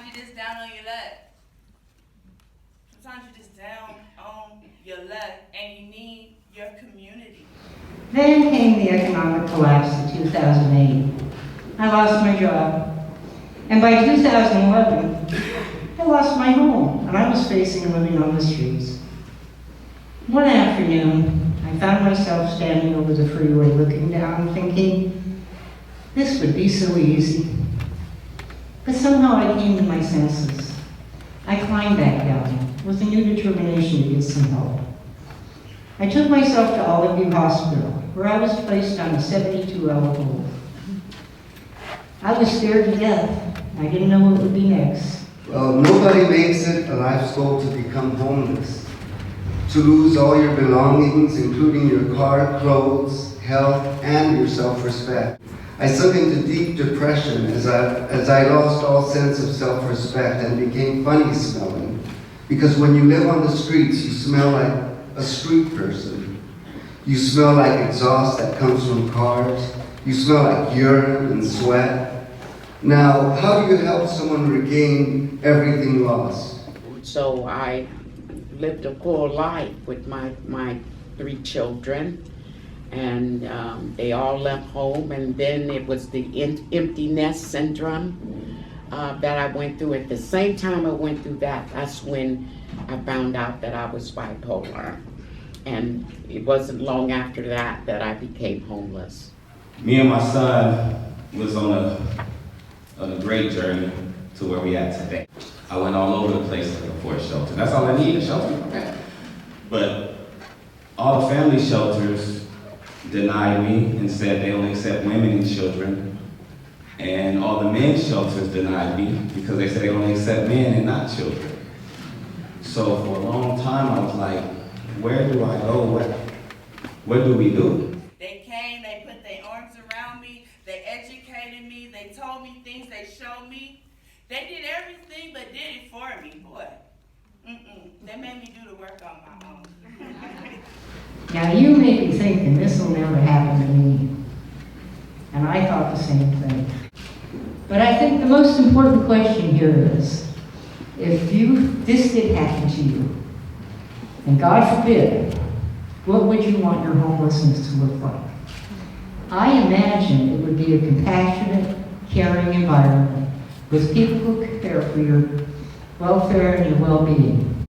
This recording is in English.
Sometimes you're just down on your luck. Sometimes you're just down on your luck and you need your community. Then came the economic collapse of 2008. I lost my job. And by 2011, I lost my home, and I was facing living on the streets. One afternoon, I found myself standing over the freeway looking down, thinking, this would be so easy. But somehow I came to my senses. I climbed back down with a new determination to get some help. I took myself to Olive View Hospital, where I was placed on a 72-hour hold. I was scared to death. I didn't know what would be next. Well, nobody makes it a life's goal to become homeless, to lose all your belongings, including your car, clothes, health, and your self-respect. I sunk into deep depression as I lost all sense of self-respect and became funny smelling. Because when you live on the streets, you smell like a street person. You smell like exhaust that comes from cars. You smell like urine and sweat. Now, how do you help someone regain everything lost? So I lived a full life with my 3 children, and they all left home, and then it was the empty nest syndrome that I went through. At the same time I went through that, that's when I found out that I was bipolar. And it wasn't long after that that I became homeless. Me and my son was on a great journey to where we at today. I went all over the place looking for a shelter. That's all I need, a shelter. Okay. But all the family shelters denied me and said they only accept women and children. And all the men's shelters denied me because they said they only accept men and not children. So for a long time I was like, where do I go? What do we do? They came, they put their arms around me, they educated me, they told me things, they showed me. They did everything but did it for me, boy. They made me do the work on my own. Now you may be thinking this will never happen to me. And I thought the same thing. But I think the most important question here is, if this did happen to you, and God forbid, what would you want your homelessness to look like? I imagine it would be a compassionate, caring environment with people who care for your welfare and your well-being.